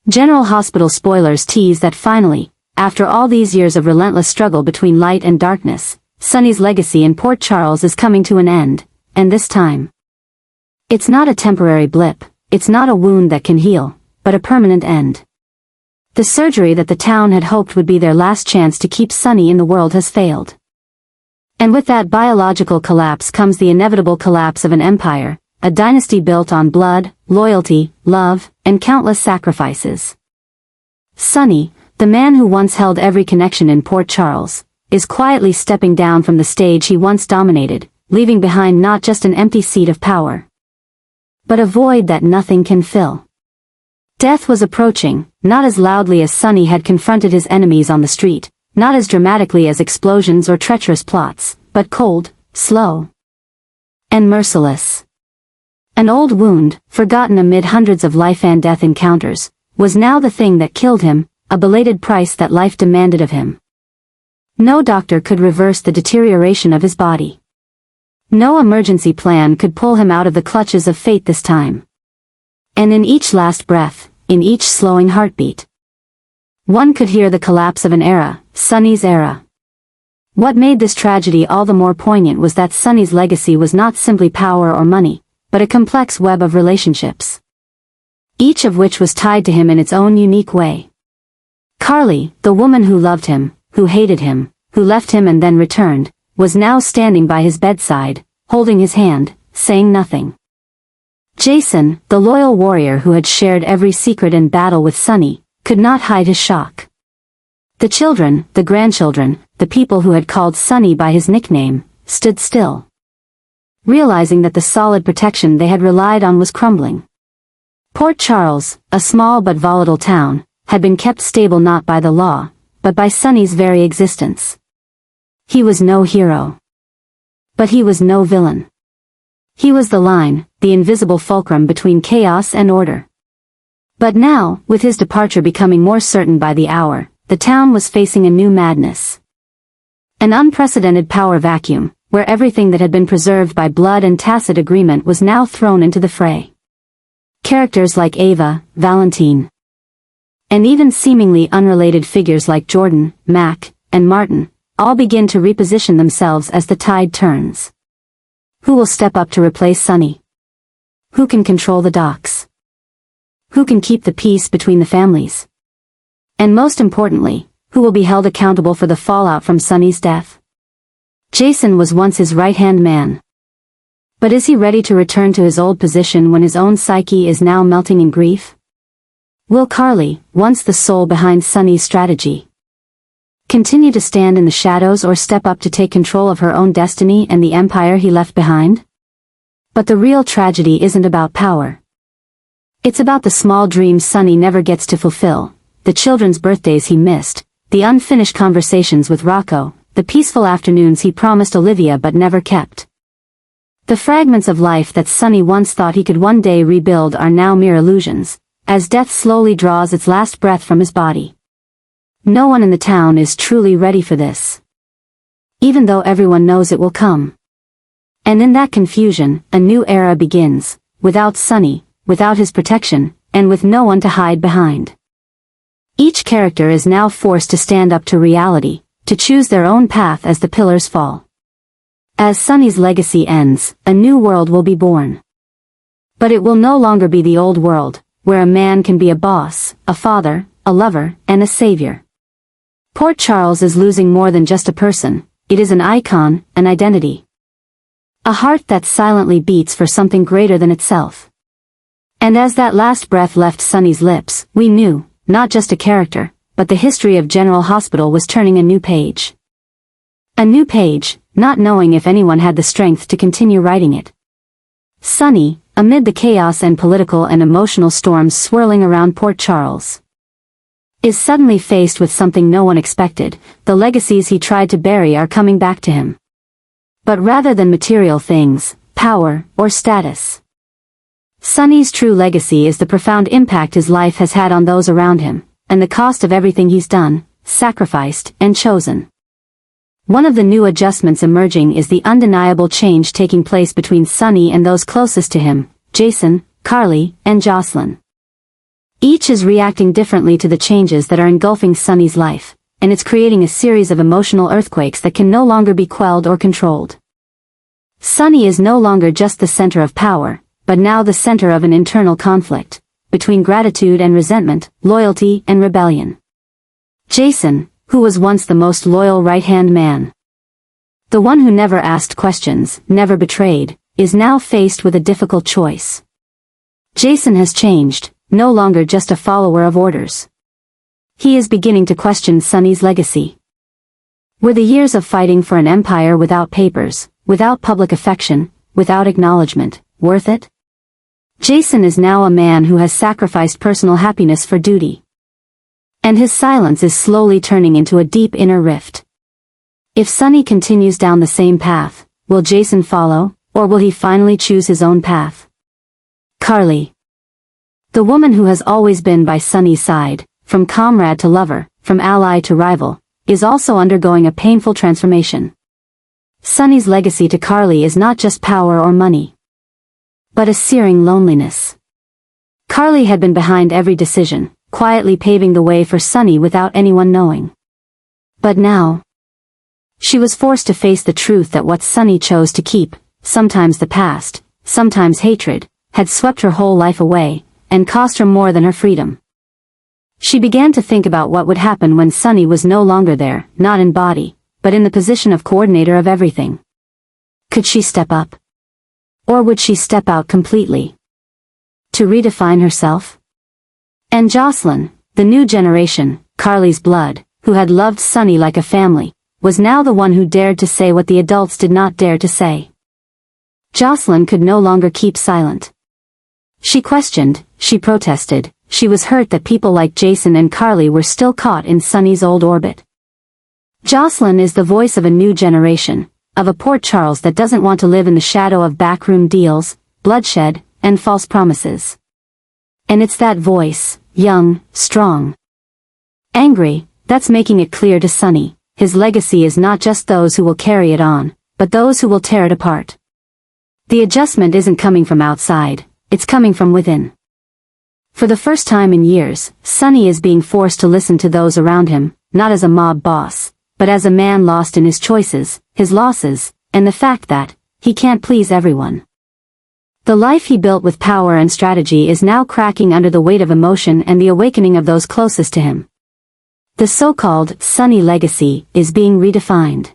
General Hospital spoilers tease that finally, after all these years of relentless struggle between light and darkness, Sunny's legacy in Port Charles is coming to an end, and this time. It's not a temporary blip, it's not a wound that can heal, but a permanent end. The surgery that the town had hoped would be their last chance to keep Sunny in the world has failed. And with that biological collapse comes the inevitable collapse of an empire, a dynasty built on blood, loyalty, love, and countless sacrifices. Sunny, the man who once held every connection in Port Charles, is quietly stepping down from the stage he once dominated, leaving behind not just an empty seat of power, but a void that nothing can fill. Death was approaching, not as loudly as Sunny had confronted his enemies on the street, not as dramatically as explosions or treacherous plots, but cold, slow, and merciless. An old wound, forgotten amid hundreds of life and death encounters, was now the thing that killed him, a belated price that life demanded of him. No doctor could reverse the deterioration of his body. No emergency plan could pull him out of the clutches of fate this time. And in each last breath, in each slowing heartbeat, one could hear the collapse of an era, Sunny's era. What made this tragedy all the more poignant was that Sunny's legacy was not simply power or money, but a complex web of relationships, each of which was tied to him in its own unique way. Carly, the woman who loved him, who hated him, who left him and then returned, was now standing by his bedside, holding his hand, saying nothing. Jason, the loyal warrior who had shared every secret and battle with Sunny, could not hide his shock. The children, the grandchildren, the people who had called Sunny by his nickname, stood still, realizing that the solid protection they had relied on was crumbling. Port Charles, a small but volatile town, had been kept stable not by the law, but by Sunny's very existence. He was no hero. But he was no villain. He was the line, the invisible fulcrum between chaos and order. But now, with his departure becoming more certain by the hour, the town was facing a new madness. An unprecedented power vacuum, where everything that had been preserved by blood and tacit agreement was now thrown into the fray. Characters like Ava, Valentine, and even seemingly unrelated figures like Jordan, Mac, and Martin, all begin to reposition themselves as the tide turns. Who will step up to replace Sunny? Who can control the docks? Who can keep the peace between the families? And most importantly, who will be held accountable for the fallout from Sunny's death? Jason was once his right-hand man. But is he ready to return to his old position when his own psyche is now melting in grief? Will Carly, once the soul behind Sunny's strategy, continue to stand in the shadows or step up to take control of her own destiny and the empire he left behind? But the real tragedy isn't about power. It's about the small dreams Sunny never gets to fulfill, the children's birthdays he missed, the unfinished conversations with Rocco, the peaceful afternoons he promised Olivia but never kept. The fragments of life that Sunny once thought he could one day rebuild are now mere illusions, as death slowly draws its last breath from his body. No one in the town is truly ready for this, even though everyone knows it will come. And in that confusion, a new era begins, without Sunny, without his protection, and with no one to hide behind. Each character is now forced to stand up to reality, to choose their own path as the pillars fall. As Sunny's legacy ends, a new world will be born. But it will no longer be the old world, where a man can be a boss, a father, a lover, and a savior. Port Charles is losing more than just a person, it is an icon, an identity. A heart that silently beats for something greater than itself. And as that last breath left Sunny's lips, we knew, not just a character, but the history of General Hospital was turning a new page. A new page, not knowing if anyone had the strength to continue writing it. Sunny, amid the chaos and political and emotional storms swirling around Port Charles, is suddenly faced with something no one expected. The legacies he tried to bury are coming back to him. But rather than material things, power, or status, Sunny's true legacy is the profound impact his life has had on those around him, and the cost of everything he's done, sacrificed, and chosen. One of the new adjustments emerging is the undeniable change taking place between Sunny and those closest to him, Jason, Carly, and Jocelyn. Each is reacting differently to the changes that are engulfing Sunny's life, and it's creating a series of emotional earthquakes that can no longer be quelled or controlled. Sunny is no longer just the center of power, but now the center of an internal conflict, between gratitude and resentment, loyalty and rebellion. Jason, who was once the most loyal right-hand man, the one who never asked questions, never betrayed, is now faced with a difficult choice. Jason has changed, no longer just a follower of orders. He is beginning to question Sunny's legacy. Were the years of fighting for an empire without papers, without public affection, without acknowledgement, worth it? Jason is now a man who has sacrificed personal happiness for duty. And his silence is slowly turning into a deep inner rift. If Sunny continues down the same path, will Jason follow, or will he finally choose his own path? Carly, the woman who has always been by Sunny's side, from comrade to lover, from ally to rival, is also undergoing a painful transformation. Sunny's legacy to Carly is not just power or money, but a searing loneliness. Carly had been behind every decision, quietly paving the way for Sunny without anyone knowing. But now, she was forced to face the truth that what Sunny chose to keep, sometimes the past, sometimes hatred, had swept her whole life away, and cost her more than her freedom. She began to think about what would happen when Sunny was no longer there, not in body, but in the position of coordinator of everything. Could she step up? Or would she step out completely? To redefine herself? And Jocelyn, the new generation, Carly's blood, who had loved Sunny like a family, was now the one who dared to say what the adults did not dare to say. Jocelyn could no longer keep silent. She questioned, she protested, she was hurt that people like Jason and Carly were still caught in Sunny's old orbit. Jocelyn is the voice of a new generation, of a Port Charles that doesn't want to live in the shadow of backroom deals, bloodshed, and false promises. And it's that voice, young, strong, angry, that's making it clear to Sunny, his legacy is not just those who will carry it on, but those who will tear it apart. The adjustment isn't coming from outside, it's coming from within. For the first time in years, Sunny is being forced to listen to those around him, not as a mob boss, but as a man lost in his choices, his losses, and the fact that he can't please everyone. The life he built with power and strategy is now cracking under the weight of emotion and the awakening of those closest to him. The so-called Sunny legacy is being redefined.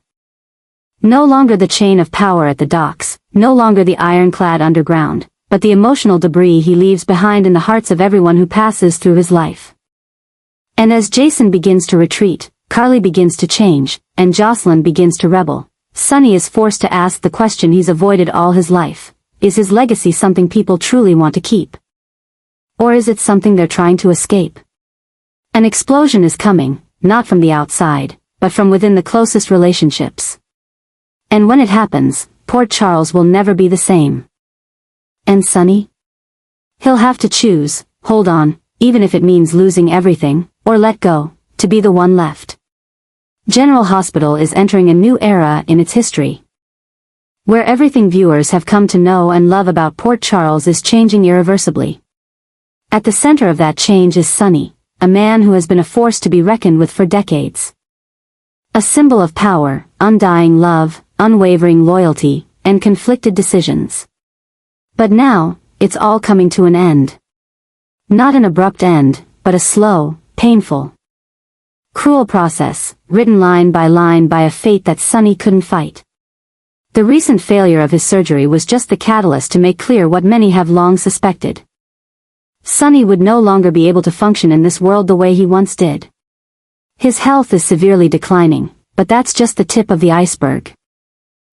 No longer the chain of power at the docks, no longer the ironclad underground, but the emotional debris he leaves behind in the hearts of everyone who passes through his life. And as Jason begins to retreat, Carly begins to change, and Jocelyn begins to rebel, Sunny is forced to ask the question he's avoided all his life. Is his legacy something people truly want to keep? Or is it something they're trying to escape? An explosion is coming, not from the outside, but from within the closest relationships. And when it happens, Port Charles will never be the same. And Sunny? He'll have to choose, hold on, even if it means losing everything, or let go, to be the one left. General Hospital is entering a new era in its history, where everything viewers have come to know and love about Port Charles is changing irreversibly. At the center of that change is Sunny, a man who has been a force to be reckoned with for decades. A symbol of power, undying love, unwavering loyalty, and conflicted decisions. But now, it's all coming to an end. Not an abrupt end, but a slow, painful, cruel process, written line by a fate that Sunny couldn't fight. The recent failure of his surgery was just the catalyst to make clear what many have long suspected. Sunny would no longer be able to function in this world the way he once did. His health is severely declining, but that's just the tip of the iceberg.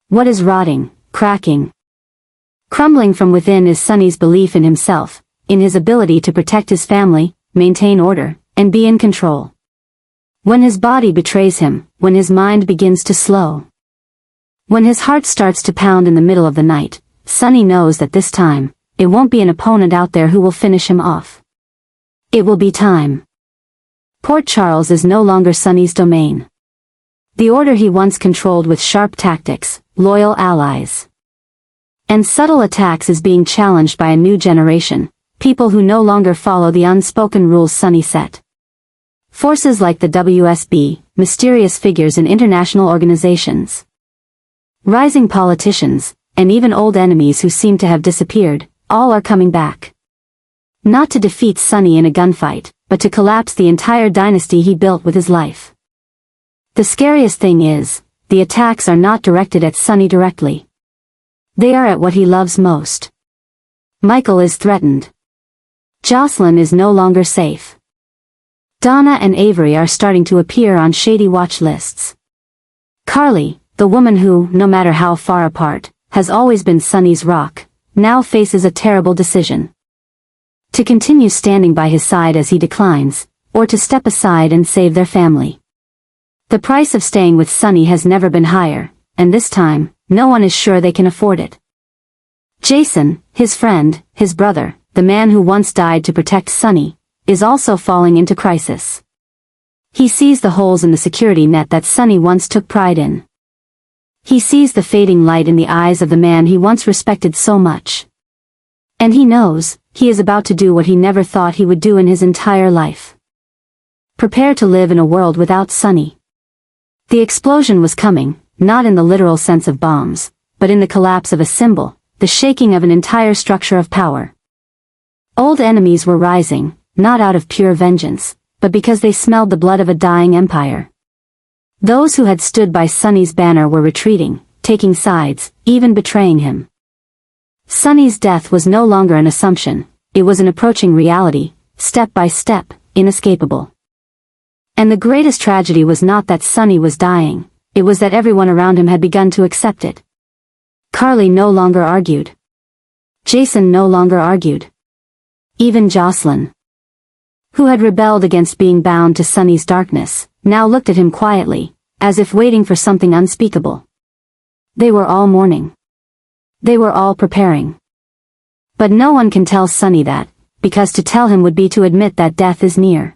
What is rotting, cracking, crumbling from within is Sunny's belief in himself, in his ability to protect his family, maintain order, and be in control. When his body betrays him, when his mind begins to slow, when his heart starts to pound in the middle of the night, Sunny knows that this time, it won't be an opponent out there who will finish him off. It will be time. Port Charles is no longer Sunny's domain. The order he once controlled with sharp tactics, loyal allies, and subtle attacks is being challenged by a new generation, people who no longer follow the unspoken rules Sunny set. Forces like the WSB, mysterious figures in international organizations, rising politicians, and even old enemies who seem to have disappeared, all are coming back. Not to defeat Sunny in a gunfight, but to collapse the entire dynasty he built with his life. The scariest thing is, the attacks are not directed at Sunny directly. They are at what he loves most. Michael is threatened. Jocelyn is no longer safe. Donna and Avery are starting to appear on shady watch lists. Carly, the woman who, no matter how far apart, has always been Sunny's rock, now faces a terrible decision. To continue standing by his side as he declines, or to step aside and save their family. The price of staying with Sunny has never been higher, and this time, no one is sure they can afford it. Jason, his friend, his brother, the man who once died to protect Sunny, is also falling into crisis. He sees the holes in the security net that Sunny once took pride in. He sees the fading light in the eyes of the man he once respected so much. And he knows, he is about to do what he never thought he would do in his entire life. Prepare to live in a world without Sunny. The explosion was coming, not in the literal sense of bombs, but in the collapse of a symbol, the shaking of an entire structure of power. Old enemies were rising, not out of pure vengeance, but because they smelled the blood of a dying empire. Those who had stood by Sunny's banner were retreating, taking sides, even betraying him. Sunny's death was no longer an assumption, it was an approaching reality, step by step, inescapable. And the greatest tragedy was not that Sunny was dying, it was that everyone around him had begun to accept it. Carly no longer argued. Jason no longer argued. Even Jocelyn, who had rebelled against being bound to Sunny's darkness, now looked at him quietly, as if waiting for something unspeakable. They were all mourning. They were all preparing. But no one can tell Sunny that, because to tell him would be to admit that death is near.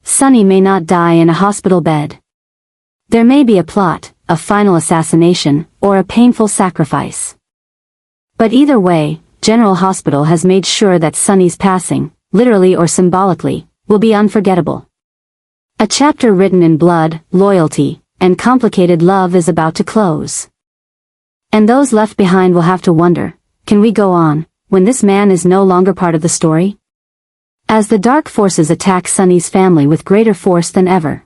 Sunny may not die in a hospital bed. There may be a plot, a final assassination, or a painful sacrifice. But either way, General Hospital has made sure that Sunny's passing, literally or symbolically, will be unforgettable. A chapter written in blood, loyalty, and complicated love is about to close. And those left behind will have to wonder, can we go on, when this man is no longer part of the story? As the dark forces attack Sunny's family with greater force than ever.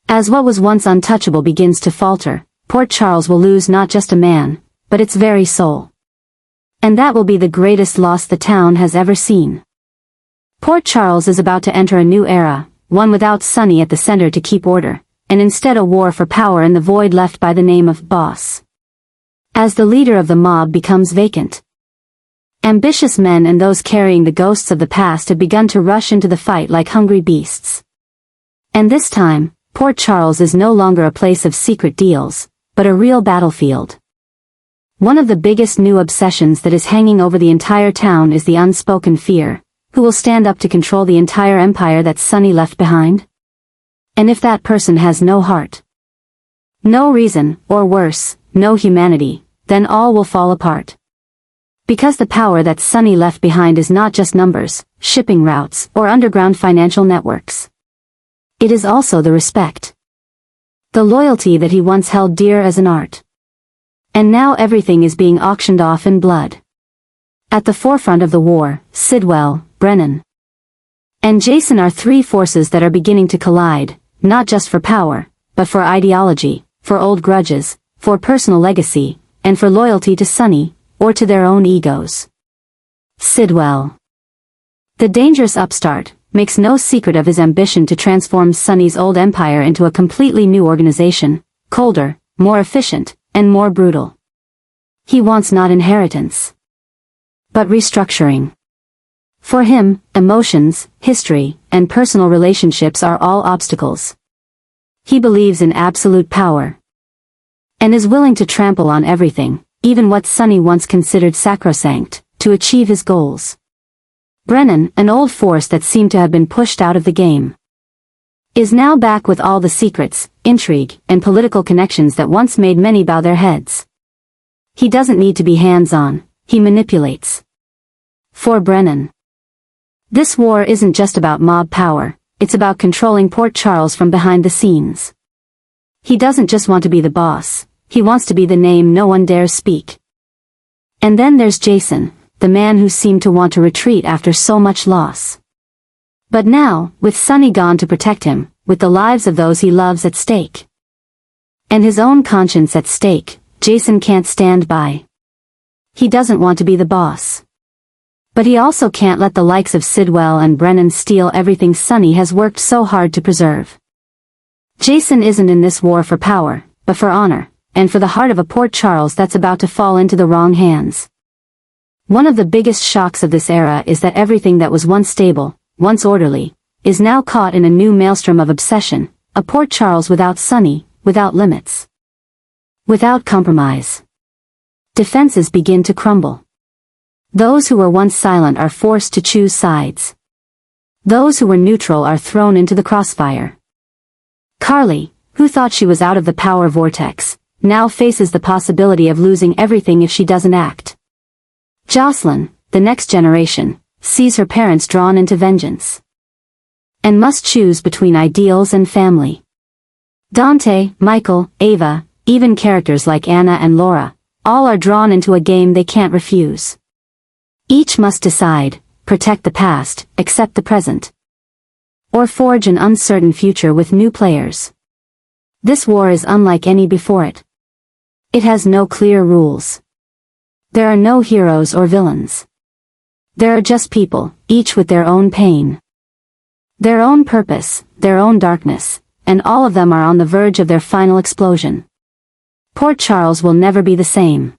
As what was once untouchable begins to falter, Port Charles will lose not just a man, but its very soul. And that will be the greatest loss the town has ever seen. Port Charles is about to enter a new era, one without Sunny at the center to keep order, and instead a war for power in the void left by the name of boss. As the leader of the mob becomes vacant, ambitious men and those carrying the ghosts of the past have begun to rush into the fight like hungry beasts. And this time, Port Charles is no longer a place of secret deals, but a real battlefield. One of the biggest new obsessions that is hanging over the entire town is the unspoken fear, who will stand up to control the entire empire that Sunny left behind? And if that person has no heart, no reason, or worse, no humanity, then all will fall apart. Because the power that Sunny left behind is not just numbers, shipping routes, or underground financial networks. It is also the respect. The loyalty that he once held dear as an art. And now everything is being auctioned off in blood. At the forefront of the war, Sidwell, Brennan, and Jason are three forces that are beginning to collide, not just for power, but for ideology, for old grudges, for personal legacy, and for loyalty to Sunny, or to their own egos. Sidwell, the dangerous upstart, makes no secret of his ambition to transform Sunny's old empire into a completely new organization, colder, more efficient, and more brutal. He wants not inheritance, but restructuring. For him, emotions, history, and personal relationships are all obstacles. He believes in absolute power, and is willing to trample on everything, even what Sunny once considered sacrosanct, to achieve his goals. Brennan, an old force that seemed to have been pushed out of the game, is now back with all the secrets, intrigue, and political connections that once made many bow their heads. He doesn't need to be hands-on, he manipulates. For Brennan, this war isn't just about mob power, it's about controlling Port Charles from behind the scenes. He doesn't just want to be the boss, he wants to be the name no one dares speak. And then there's Jason, the man who seemed to want to retreat after so much loss. But now, with Sonny gone to protect him, with the lives of those he loves at stake, and his own conscience at stake, Jason can't stand by. He doesn't want to be the boss. But he also can't let the likes of Sidwell and Brennan steal everything Sonny has worked so hard to preserve. Jason isn't in this war for power, but for honor, and for the heart of a Port Charles that's about to fall into the wrong hands. One of the biggest shocks of this era is that everything that was once stable, once orderly, is now caught in a new maelstrom of obsession, a Port Charles without Sonny, without limits, without compromise. Defenses begin to crumble. Those who were once silent are forced to choose sides. Those who were neutral are thrown into the crossfire. Carly, who thought she was out of the power vortex, now faces the possibility of losing everything if she doesn't act. Jocelyn, the next generation, sees her parents drawn into vengeance, and must choose between ideals and family. Dante, Michael, Ava, even characters like Anna and Laura, all are drawn into a game they can't refuse. Each must decide, protect the past, accept the present, or forge an uncertain future with new players. This war is unlike any before it. It has no clear rules. There are no heroes or villains. There are just people, each with their own pain, their own purpose, their own darkness, and all of them are on the verge of their final explosion. Port Charles will never be the same.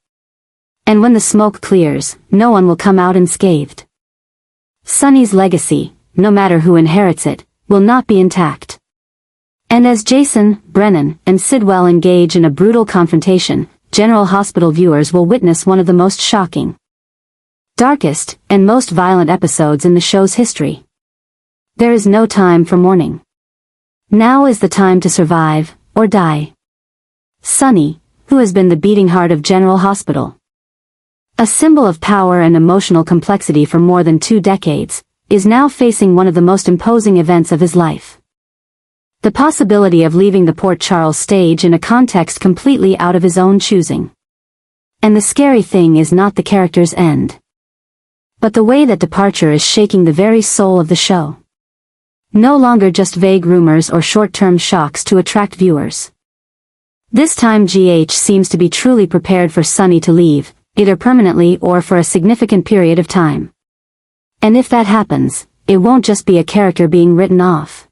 And when the smoke clears, no one will come out unscathed. Sonny's legacy, no matter who inherits it, will not be intact. And as Jason, Brennan, and Sidwell engage in a brutal confrontation, General Hospital viewers will witness one of the most shocking, darkest, and most violent episodes in the show's history. There is no time for mourning. Now is the time to survive, or die. Sonny, who has been the beating heart of General Hospital, a symbol of power and emotional complexity for more than 2 decades, is now facing one of the most imposing events of his life. The possibility of leaving the Port Charles stage in a context completely out of his own choosing. And the scary thing is not the character's end, but the way that departure is shaking the very soul of the show. No longer just vague rumors or short-term shocks to attract viewers. This time GH seems to be truly prepared for Sonny to leave, either permanently or for a significant period of time. And if that happens, it won't just be a character being written off,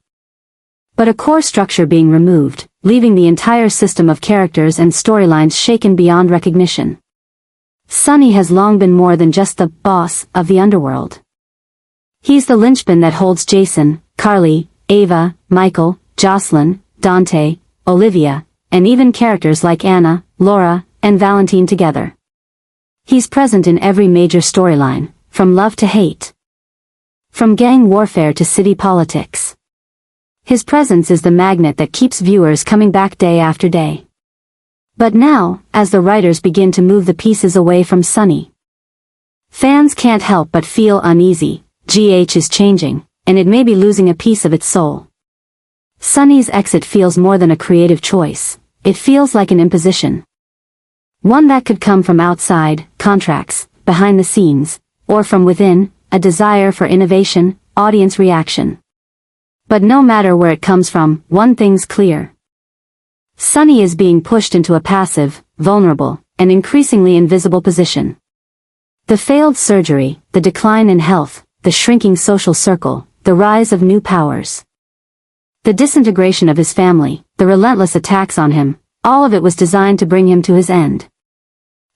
but a core structure being removed, leaving the entire system of characters and storylines shaken beyond recognition. Sonny has long been more than just the boss of the underworld. He's the linchpin that holds Jason, Carly, Ava, Michael, Jocelyn, Dante, Olivia, and even characters like Anna, Laura, and Valentine together. He's present in every major storyline, from love to hate, from gang warfare to city politics. His presence is the magnet that keeps viewers coming back day after day. But now, as the writers begin to move the pieces away from Sonny, fans can't help but feel uneasy. GH is changing, and it may be losing a piece of its soul. Sonny's exit feels more than a creative choice, it feels like an imposition. One that could come from outside, contracts, behind the scenes, or from within, a desire for innovation, audience reaction. But no matter where it comes from, one thing's clear. Sonny is being pushed into a passive, vulnerable, and increasingly invisible position. The failed surgery, the decline in health, the shrinking social circle, the rise of new powers, the disintegration of his family, the relentless attacks on him, all of it was designed to bring him to his end.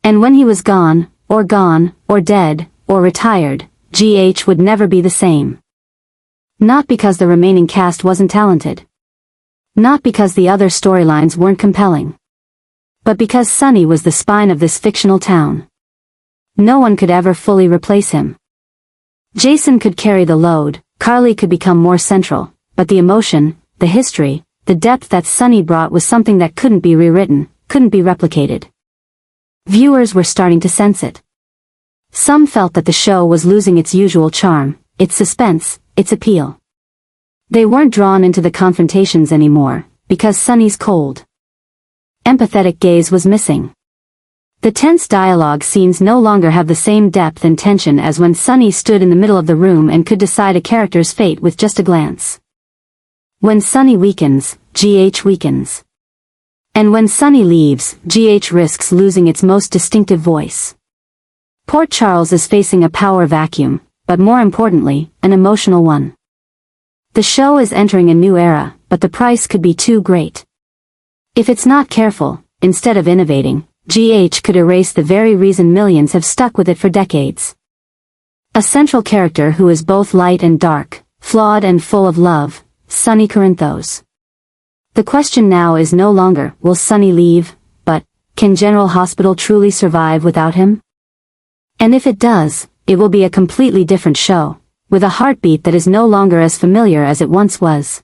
And when he was gone, or dead, or retired, GH would never be the same. Not because the remaining cast wasn't talented. Not because the other storylines weren't compelling. But because Sonny was the spine of this fictional town. No one could ever fully replace him. Jason could carry the load, Carly could become more central, but the emotion, the history, the depth that Sonny brought was something that couldn't be rewritten, couldn't be replicated. Viewers were starting to sense it. Some felt that the show was losing its usual charm, its suspense, its appeal. They weren't drawn into the confrontations anymore, because Sunny's cold, empathetic gaze was missing. The tense dialogue scenes no longer have the same depth and tension as when Sunny stood in the middle of the room and could decide a character's fate with just a glance. When Sunny weakens, GH weakens. And when Sunny leaves, GH risks losing its most distinctive voice. Port Charles is facing a power vacuum, but more importantly, an emotional one. The show is entering a new era, but the price could be too great. If it's not careful, instead of innovating, GH could erase the very reason millions have stuck with it for decades. A central character who is both light and dark, flawed and full of love, Sunny Corinthos. The question now is no longer, will Sunny leave, but, can General Hospital truly survive without him? And if it does, it will be a completely different show, with a heartbeat that is no longer as familiar as it once was.